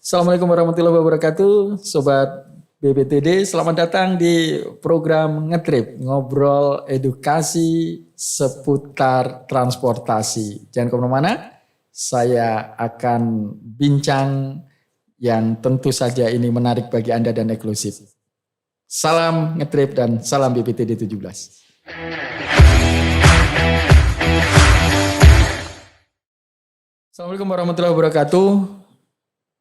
Assalamualaikum warahmatullahi wabarakatuh, Sobat BPTD. Selamat datang di program Ngetrip, ngobrol edukasi seputar transportasi. Jangan kemana-mana, saya akan bincang yang tentu saja ini menarik bagi Anda dan eksklusif. Salam Ngetrip dan salam BPTD 17. Assalamualaikum warahmatullahi wabarakatuh.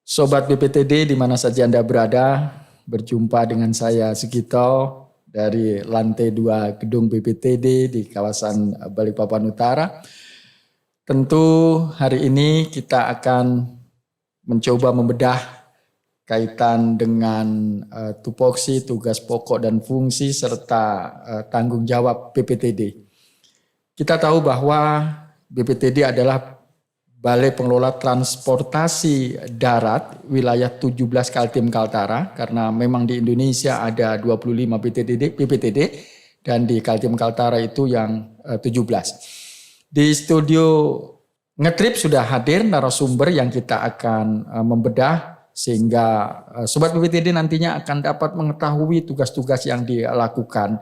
Sobat BPTD di mana saja Anda berada, berjumpa dengan saya Sugito dari lantai 2 gedung BPTD di kawasan Balikpapan Utara. Tentu hari ini kita akan mencoba membedah kaitan dengan tupoksi, tugas pokok dan fungsi serta tanggung jawab BPTD. Kita tahu bahwa BPTD adalah Balai Pengelola Transportasi Darat wilayah 17 Kaltim Kaltara, karena memang di Indonesia ada 25 BPTD dan di Kaltim Kaltara itu yang 17. Di studio Ngetrip sudah hadir narasumber yang kita akan membedah sehingga Sobat BPTD nantinya akan dapat mengetahui tugas-tugas yang dilakukan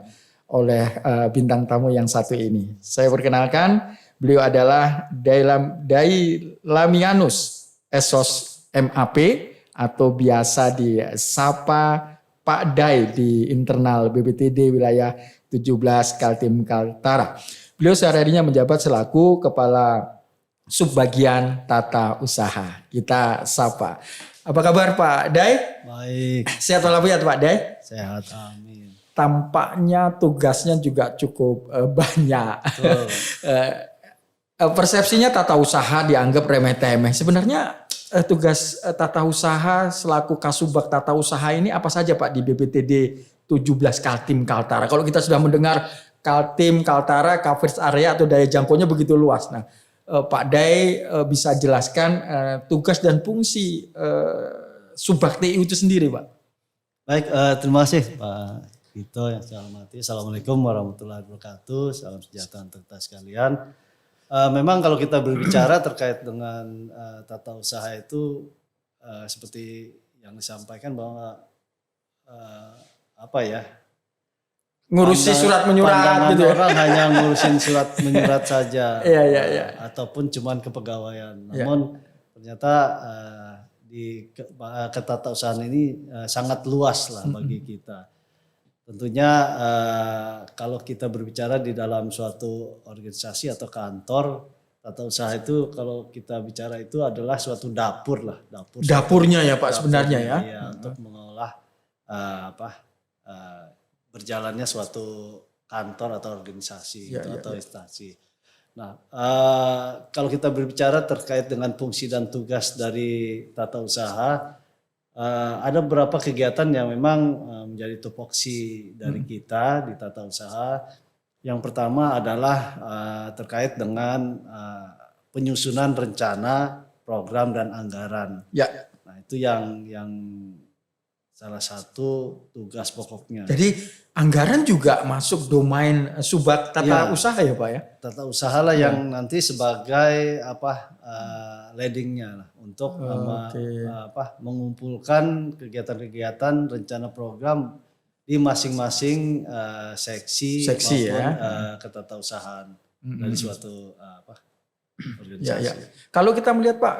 oleh bintang tamu yang satu ini. Saya perkenalkan, beliau adalah Dailamianus Esos MAP atau biasa disapa Pak Dai di internal BPTD wilayah 17 Kaltim Kaltara. Beliau sehari-harinya menjabat selaku Kepala Subbagian Tata Usaha. Kita sapa. Apa kabar Pak Dai? Baik. Sehat walafiat Pak Dai? Sehat, amin. Tampaknya tugasnya juga cukup banyak. Persepsinya tata usaha dianggap remeh-temeh. Sebenarnya tugas tata usaha selaku Kasubag Tata Usaha ini apa saja Pak di BPTD 17 Kaltim Kaltara? Kalau kita sudah mendengar Kaltim Kaltara, coverage area atau daya jangkaunya begitu luas. Nah, Pak Dai bisa jelaskan tugas dan fungsi Subag TU itu sendiri Pak? Baik, terima kasih Pak Gito yang saya hormati. Assalamualaikum warahmatullahi wabarakatuh. Salam sejahtera untuk kita sekalian. Memang kalau kita berbicara terkait dengan tata usaha itu seperti yang disampaikan bahwa ngurusi surat menyurat gitu ya. Orang hanya ngurusin surat menyurat saja. Iya. Ataupun cuman kepegawaian. Namun ternyata di ketatausahaan ini sangat luas lah bagi kita. Tentunya kalau kita berbicara di dalam suatu organisasi atau kantor, tata usaha itu kalau kita bicara itu adalah suatu dapur lah. Dapurnya ya Pak sebenarnya ya. Ya untuk mengolah berjalannya suatu kantor atau organisasi atau instansi. Nah, kalau kita berbicara terkait dengan fungsi dan tugas dari tata usaha, ada beberapa kegiatan yang memang menjadi tupoksi dari kita di tata usaha. Yang pertama adalah terkait dengan penyusunan rencana, program dan anggaran. Ya. Nah, itu yang salah satu tugas pokoknya. Jadi anggaran juga masuk domain Subag Tata Usaha ya Pak ya? Tata usaha lah yang nanti sebagai leadingnya lah untuk mengumpulkan kegiatan-kegiatan rencana program di masing-masing seksi maupun ketatausahaan dari suatu organisasi. Ya. Kalau kita melihat Pak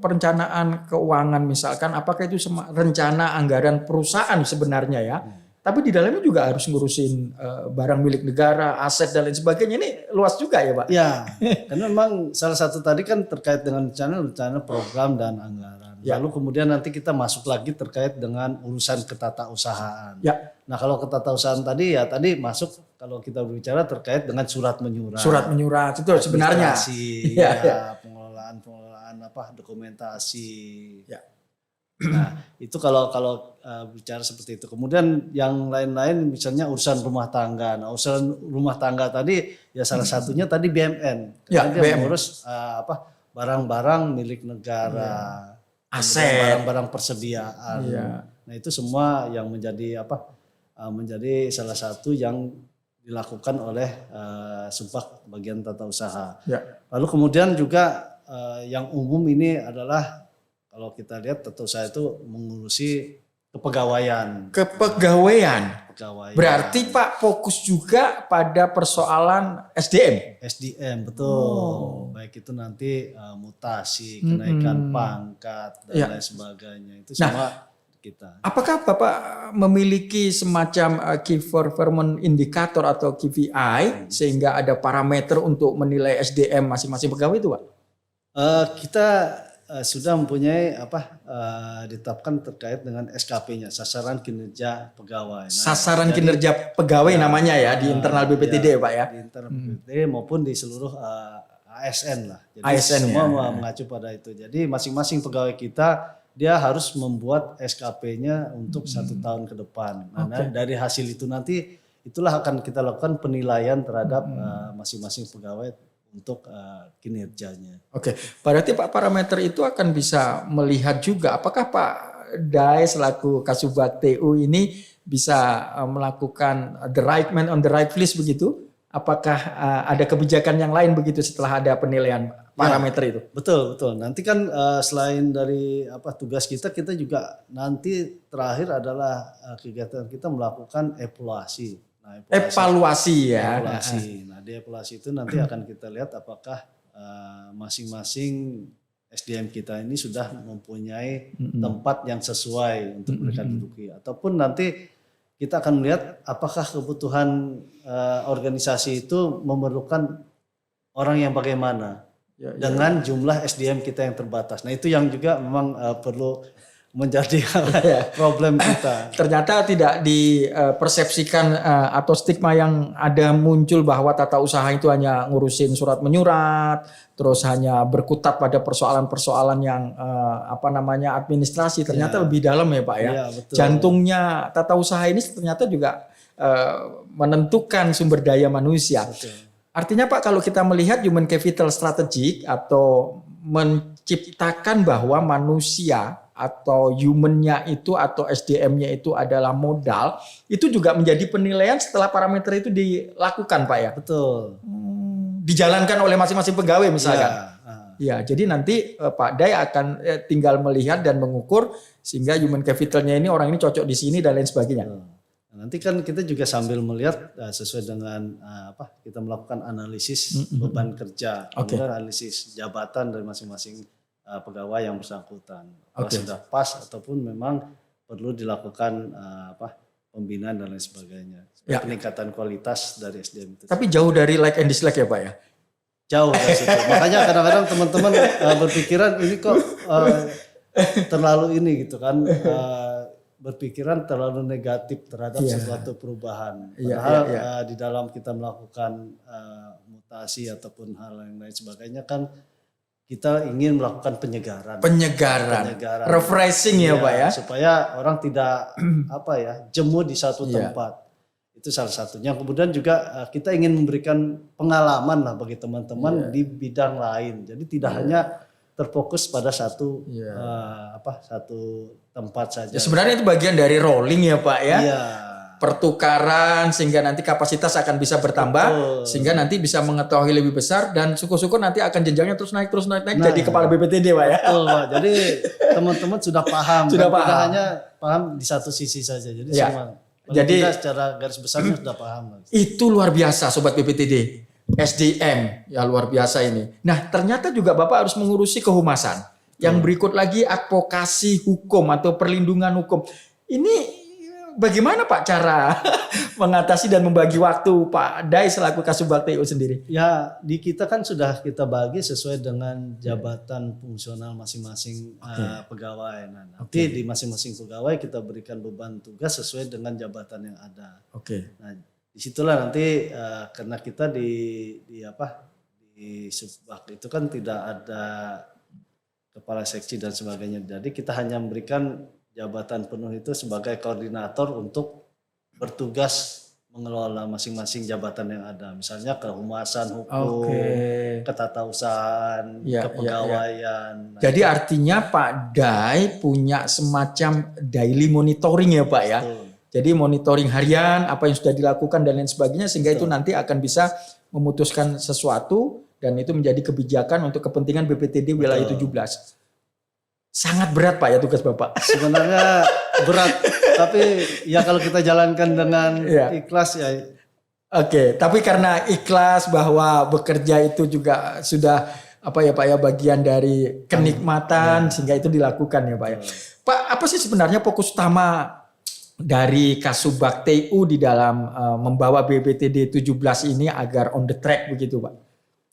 perencanaan keuangan misalkan, apakah itu rencana anggaran perusahaan sebenarnya ya? Tapi di dalamnya juga harus ngurusin barang milik negara, aset dan lain sebagainya. Ini luas juga ya Pak? Ya, karena memang salah satu tadi kan terkait dengan rencana program dan anggaran. Ya. Lalu kemudian nanti kita masuk lagi terkait dengan urusan ketatausahaan. Ya. Nah kalau ketatausahaan tadi masuk kalau kita berbicara terkait dengan surat menyurat. Surat menyurat itu sebenarnya. Pengelolaan dokumentasi. Ya. Nah itu kalau bicara seperti itu. Kemudian yang lain-lain misalnya urusan rumah tangga. Nah urusan rumah tangga tadi ya salah satunya tadi BMN. Karena dia mengurus barang-barang milik negara, aset, barang-barang persediaan. Nah itu semua yang menjadi menjadi salah satu yang dilakukan oleh Subag bagian tata usaha. Ya. Lalu kemudian juga yang umum ini adalah kalau kita lihat Tata Usaha itu mengurusi kepegawaian. Kepegawaian. Berarti Pak fokus juga pada persoalan SDM. SDM betul. Baik itu nanti mutasi, kenaikan pangkat dan lain sebagainya. Itu semua kita. Apakah Bapak memiliki semacam key performance indicator atau KPI sehingga ada parameter untuk menilai SDM masing-masing pegawai itu, Pak? Kita sudah mempunyai ditetapkan terkait dengan SKP-nya, sasaran kinerja pegawai. Sasaran kinerja pegawai namanya ya di internal BPTD Pak ya. Di internal BPTD maupun di seluruh ASN lah. Jadi ASN semua mengacu pada itu. Jadi masing-masing pegawai kita dia harus membuat SKP-nya untuk 1 tahun ke depan. Nah, dari hasil itu nanti itulah akan kita lakukan penilaian terhadap masing-masing pegawai untuk kinerjanya. Oke, berarti Pak parameter itu akan bisa melihat juga apakah Pak Dai selaku Kasubag TU ini bisa melakukan the right man on the right place begitu? Apakah ada kebijakan yang lain begitu setelah ada penilaian parameter itu? Betul. Nanti kan selain dari tugas kita juga nanti terakhir adalah kegiatan kita melakukan evaluasi. Nah, evaluasi. Nah, di evaluasi itu nanti akan kita lihat apakah masing-masing SDM kita ini sudah mempunyai tempat yang sesuai untuk mereka duduki. Ataupun nanti kita akan melihat apakah kebutuhan organisasi itu memerlukan orang yang bagaimana dengan jumlah SDM kita yang terbatas. Nah, itu yang juga memang perlu menjadi problem kita. Ternyata tidak dipersepsikan atau stigma yang ada muncul bahwa tata usaha itu hanya ngurusin surat menyurat, terus hanya berkutat pada persoalan-persoalan yang administrasi. Ternyata lebih dalam ya Pak ya. Betul. Jantungnya tata usaha ini ternyata juga menentukan sumber daya manusia. Betul. Artinya Pak kalau kita melihat human capital strategic atau menciptakan bahwa manusia atau human-nya itu atau SDM-nya itu adalah modal, itu juga menjadi penilaian setelah parameter itu dilakukan Pak ya? Betul. Dijalankan oleh masing-masing pegawai misalkan. Ya, jadi nanti Pak Dai akan tinggal melihat dan mengukur sehingga human capital-nya ini orang ini cocok di sini dan lain sebagainya. Nanti kan kita juga sambil melihat sesuai dengan kita melakukan analisis beban kerja, kemudian analisis jabatan dari masing-masing pegawai yang bersangkutan. Sudah pas ataupun memang perlu dilakukan pembinaan dan lain sebagainya. Peningkatan kualitas dari SDM itu. Tapi jauh dari like and dislike ya Pak ya? Jauh dari situ. Makanya kadang-kadang teman-teman berpikiran ini kok terlalu ini gitu kan. Berpikiran terlalu negatif terhadap sesuatu perubahan. Padahal di dalam kita melakukan mutasi ataupun hal yang lain sebagainya kan kita ingin melakukan penyegaran. Refreshing ya Pak ya. Supaya orang tidak jemu di satu tempat. Itu salah satunya. Kemudian juga kita ingin memberikan pengalaman lah bagi teman-teman di bidang lain. Jadi tidak hanya terfokus pada satu satu tempat saja. Sebenarnya itu bagian dari rolling ya Pak ya. Pertukaran sehingga nanti kapasitas akan bisa bertambah. Sehingga nanti bisa mengetahui lebih besar dan syukur-syukur nanti akan jenjangnya terus naik jadi kepala BPTD Pak ya. Betul Pak. Jadi teman-teman sudah paham. Tidak hanya paham di satu sisi saja. Jadi semua. Jadi secara garis besarnya sudah paham. Itu luar biasa Sobat BPTD. SDM ya luar biasa ini. Nah ternyata juga Bapak harus mengurusi kehumasan. Yang berikut lagi advokasi hukum atau perlindungan hukum. Ini bagaimana Pak cara mengatasi dan membagi waktu Pak Dai selaku Kasubag TU sendiri? Ya di kita kan sudah kita bagi sesuai dengan jabatan fungsional masing-masing pegawai. Nah, nanti di masing-masing pegawai kita berikan beban tugas sesuai dengan jabatan yang ada. Nah, disitulah nanti karena kita di Subag itu kan tidak ada kepala seksi dan sebagainya. Jadi kita hanya memberikan jabatan penuh itu sebagai koordinator untuk bertugas mengelola masing-masing jabatan yang ada. Misalnya kehumasan hukum, ketatausahaan, kepegawaian. Jadi artinya Pak Dai punya semacam daily monitoring ya Pak ya. Jadi monitoring harian, apa yang sudah dilakukan dan lain sebagainya sehingga itu nanti akan bisa memutuskan sesuatu dan itu menjadi kebijakan untuk kepentingan BPTD wilayah 17. Sangat berat Pak ya tugas Bapak. Sebenarnya berat, tapi ya kalau kita jalankan dengan Iya. ikhlas ya. Oke, tapi karena ikhlas bahwa bekerja itu juga sudah apa ya Pak ya bagian dari kenikmatan sehingga itu dilakukan ya Pak ya. Pak, apa sih sebenarnya fokus utama dari Kasubag TU di dalam membawa BPTD 17 ini agar on the track begitu Pak?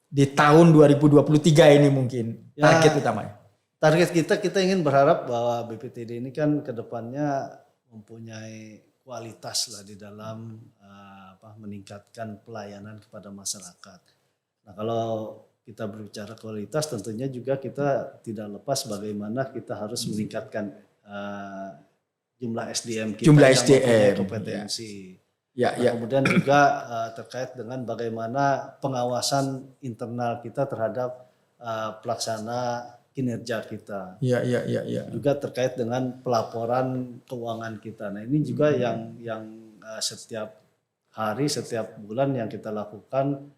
Di tahun 2023 ini mungkin target utamanya. Target kita ingin berharap bahwa BPTD ini kan kedepannya mempunyai kualitas lah di dalam meningkatkan pelayanan kepada masyarakat. Nah kalau kita berbicara kualitas tentunya juga kita tidak lepas bagaimana kita harus meningkatkan jumlah SDM kita Jumlah yang SDM, mempunyai kompetensi. Kemudian juga terkait dengan bagaimana pengawasan internal kita terhadap pelaksana kinerja kita. Iya. Juga terkait dengan pelaporan keuangan kita. Nah ini juga yang setiap hari, setiap bulan yang kita lakukan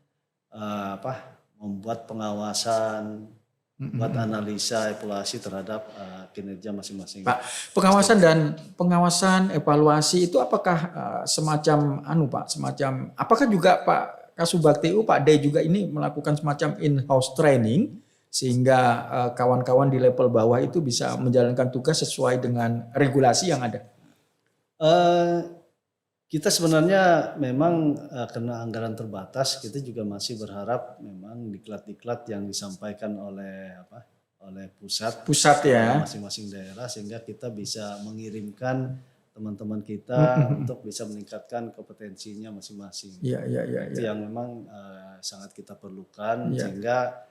membuat pengawasan, buat analisa, evaluasi terhadap kinerja masing-masing. Pak, pengawasan evaluasi itu apakah semacam semacam apakah juga Pak Kasubag TU Pak D juga ini melakukan semacam in-house training sehingga kawan-kawan di level bawah itu bisa menjalankan tugas sesuai dengan regulasi yang ada? Kita sebenarnya memang karena anggaran terbatas, kita juga masih berharap memang diklat-diklat yang disampaikan oleh pusat ya, masing-masing daerah sehingga kita bisa mengirimkan teman-teman kita untuk bisa meningkatkan kompetensinya masing-masing. Itu yang memang sangat kita perlukan sehingga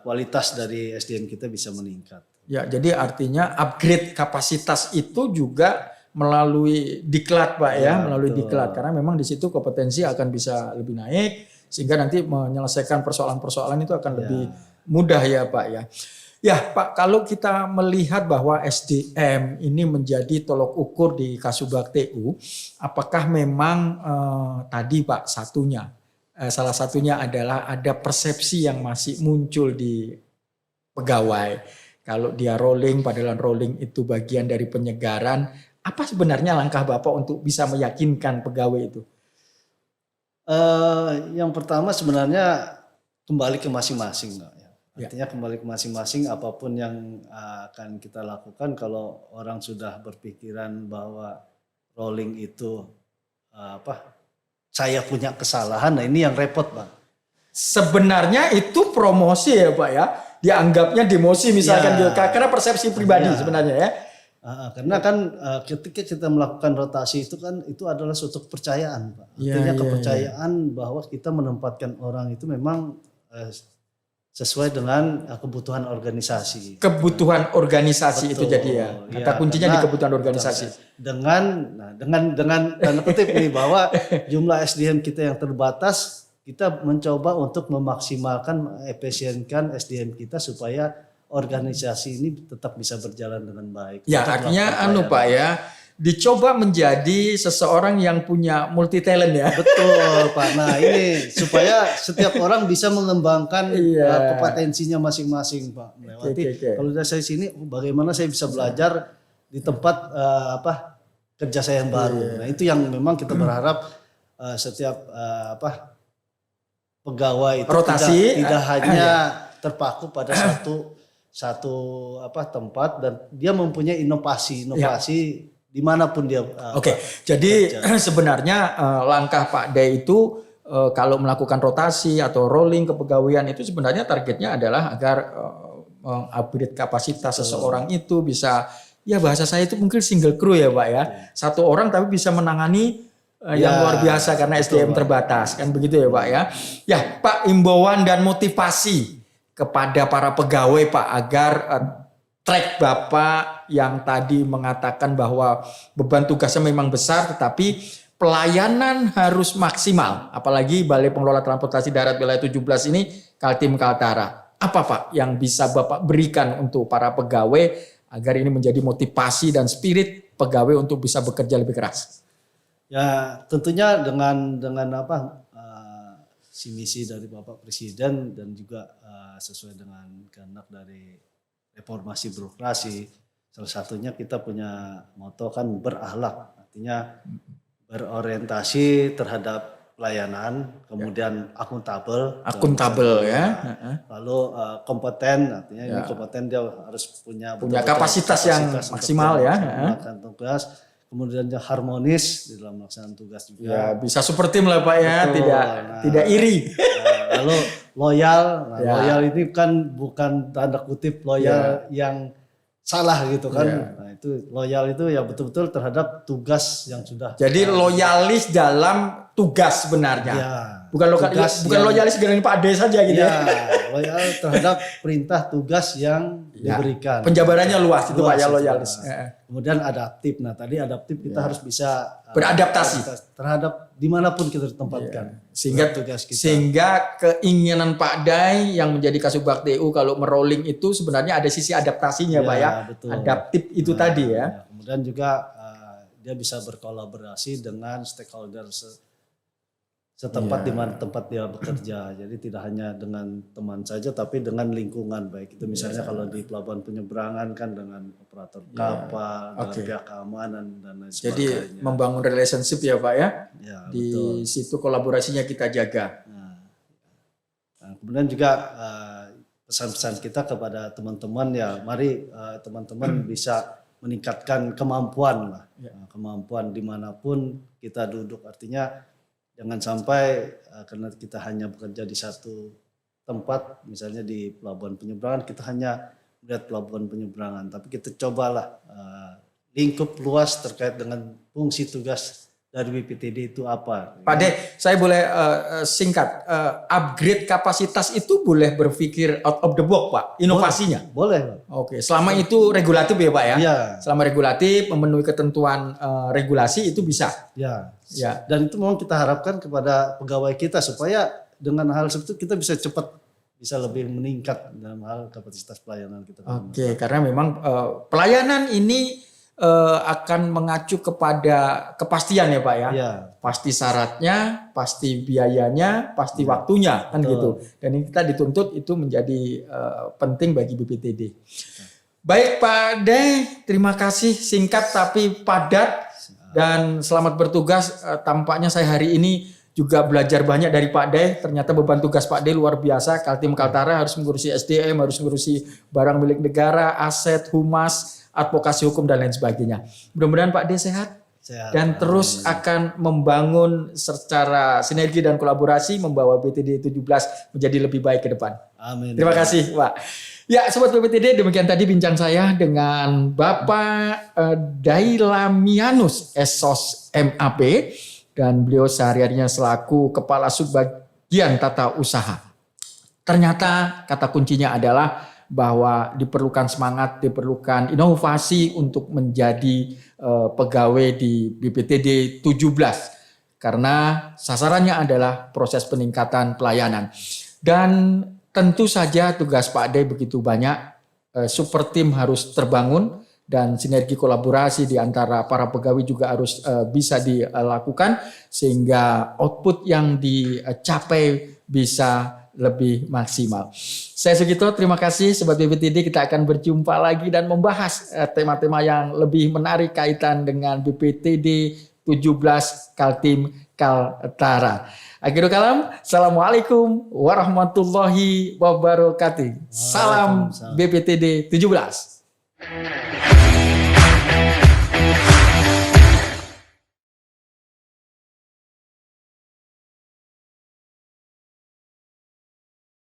kualitas dari SDM kita bisa meningkat. Ya, jadi artinya upgrade kapasitas itu juga melalui diklat Pak ya, melalui diklat karena memang di situ kompetensi akan bisa lebih naik sehingga nanti menyelesaikan persoalan-persoalan itu akan lebih mudah ya Pak ya. Ya Pak, kalau kita melihat bahwa SDM ini menjadi tolok ukur di Kasubag TU, apakah memang tadi Pak salah satunya adalah ada persepsi yang masih muncul di pegawai. Kalau dia rolling, padahal rolling itu bagian dari penyegaran. Apa sebenarnya langkah Bapak untuk bisa meyakinkan pegawai itu? Yang pertama sebenarnya kembali ke masing-masing. Artinya kembali ke masing-masing apapun yang akan kita lakukan kalau orang sudah berpikiran bahwa rolling itu saya punya kesalahan, nah ini yang repot Bang. Sebenarnya itu promosi ya Pak ya, dianggapnya demosi misalkan karena persepsi pribadi sebenarnya ya. Karena kan ketika kita melakukan rotasi itu kan itu adalah suatu kepercayaan Pak. Artinya kepercayaan bahwa kita menempatkan orang itu memang sesuai dengan kebutuhan organisasi. Kebutuhan organisasi. Betul. Itu jadi ya. Kata kuncinya di kebutuhan organisasi. Dengan tanda kutip ini bahwa jumlah SDM kita yang terbatas, kita mencoba untuk memaksimalkan, efisienkan SDM kita supaya organisasi ini tetap bisa berjalan dengan baik. Ya artinya Pak ya, dicoba menjadi seseorang yang punya multi talent ya. Betul Pak. Nah ini supaya setiap orang bisa mengembangkan kompetensinya masing-masing Pak. Kalau dari saya sini, bagaimana saya bisa belajar di tempat kerja saya yang baru. Nah itu yang memang kita berharap setiap pegawai itu tidak hanya terpaku pada satu tempat dan dia mempunyai inovasi dimanapun dia. Jadi sebenarnya langkah Pak D itu kalau melakukan rotasi atau rolling kepegawaian itu sebenarnya targetnya adalah agar mengupgrade kapasitas seseorang itu bisa, ya bahasa saya itu mungkin single crew ya Pak ya. Satu orang tapi bisa menangani yang luar biasa karena SDM terbatas kan begitu ya Pak ya. Ya Pak, imbauan dan motivasi kepada para pegawai Pak agar track Bapak yang tadi mengatakan bahwa beban tugasnya memang besar tetapi pelayanan harus maksimal. Apalagi Balai Pengelola Transportasi Darat Wilayah 17 ini Kaltim Kaltara. Apa Pak yang bisa Bapak berikan untuk para pegawai agar ini menjadi motivasi dan spirit pegawai untuk bisa bekerja lebih keras? Ya tentunya dengan misi dari Bapak Presiden dan juga sesuai dengan kehendak dari reformasi birokrasi. Salah satunya kita punya moto kan berakhlak, artinya berorientasi terhadap pelayanan, kemudian akuntabel. Ya. Lalu kompeten, artinya ini kompeten dia harus punya kapasitas yang maksimal ya. Melakukan tugas. Kemudian harmonis di dalam melaksanakan tugas juga. Ya, bisa super tim lah Pak ya, tidak iri. Lalu loyal, loyal ini kan bukan tanda kutip loyal yang salah gitu kan. Nah, itu loyal itu ya betul-betul terhadap tugas yang sudah. Jadi loyalis dalam tugas sebenarnya. Bukan loyalis dengan Pak Ade saja gitu ya. Loyal terhadap perintah tugas yang diberikan. Penjabarannya luas itu Pak ya loyalis. Kemudian adaptif. Nah, tadi adaptif kita harus bisa beradaptasi terhadap dimanapun kita ditempatkan. Sehingga keinginan Pak Day yang menjadi Kasubag TU kalau merolling itu sebenarnya ada sisi adaptasinya Pak ya. Betul. Adaptif itu tadi ya. Kemudian juga dia bisa berkolaborasi dengan stakeholder setempat di mana tempat dia bekerja. Jadi tidak hanya dengan teman saja tapi dengan lingkungan, baik itu misalnya kalau di pelabuhan penyeberangan kan dengan operator kapal, dengan pihak keamanan dan lain sebagainya. Jadi membangun relationship ya Pak ya. Di betul. situ kolaborasinya kita jaga. Nah, kemudian juga pesan-pesan kita kepada teman-teman ya, mari teman-teman bisa meningkatkan kemampuan lah. Kemampuan dimanapun kita duduk, artinya jangan sampai karena kita hanya bekerja di satu tempat, misalnya di pelabuhan penyeberangan, kita hanya melihat pelabuhan penyeberangan, tapi kita cobalah lingkup luas terkait dengan fungsi tugas dari BPTD itu apa. Pak De, saya boleh singkat, upgrade kapasitas itu boleh berpikir out of the box Pak, inovasinya? Boleh. Oke, selama itu regulatif ya Pak ya? Iya. Selama regulatif, memenuhi ketentuan regulasi itu bisa? Ya. Dan itu memang kita harapkan kepada pegawai kita supaya dengan hal seperti itu kita bisa cepat, bisa lebih meningkat dalam hal kapasitas pelayanan kita. Oke, karena memang pelayanan ini akan mengacu kepada kepastian ya Pak ya. Pasti syaratnya, pasti biayanya, pasti waktunya kan gitu. Dan ini kita dituntut itu menjadi penting bagi BPTD. Baik Pak De, terima kasih singkat tapi padat. Dan selamat bertugas. Tampaknya saya hari ini juga belajar banyak dari Pak De. Ternyata beban tugas Pak De luar biasa. Kaltim Kaltara harus mengurusi SDM, harus mengurusi barang milik negara, aset, humas, advokasi hukum dan lain sebagainya. Mudah-mudahan Pak De sehat dan terus akan membangun secara sinergi dan kolaborasi membawa BPTD 17 menjadi lebih baik ke depan. Amin. Terima kasih Pak. Ya Sobat BPTD, demikian tadi bincang saya dengan Bapak Dailamianus Esos MAP dan beliau sehari-harinya selaku Kepala Subbagian Tata Usaha. Ternyata kata kuncinya adalah bahwa diperlukan semangat, diperlukan inovasi untuk menjadi pegawai di BPTD 17 karena sasarannya adalah proses peningkatan pelayanan. Dan tentu saja tugas Pak De begitu banyak, super tim harus terbangun dan sinergi kolaborasi di antara para pegawai juga harus bisa dilakukan sehingga output yang dicapai bisa lebih maksimal. Saya Sugito, terima kasih Sobat BPTD, kita akan berjumpa lagi dan membahas tema-tema yang lebih menarik kaitan dengan BPTD 17 Kaltim Kaltara. Akhirul kalam, Assalamualaikum warahmatullahi wabarakatuh. Salam BPTD 17.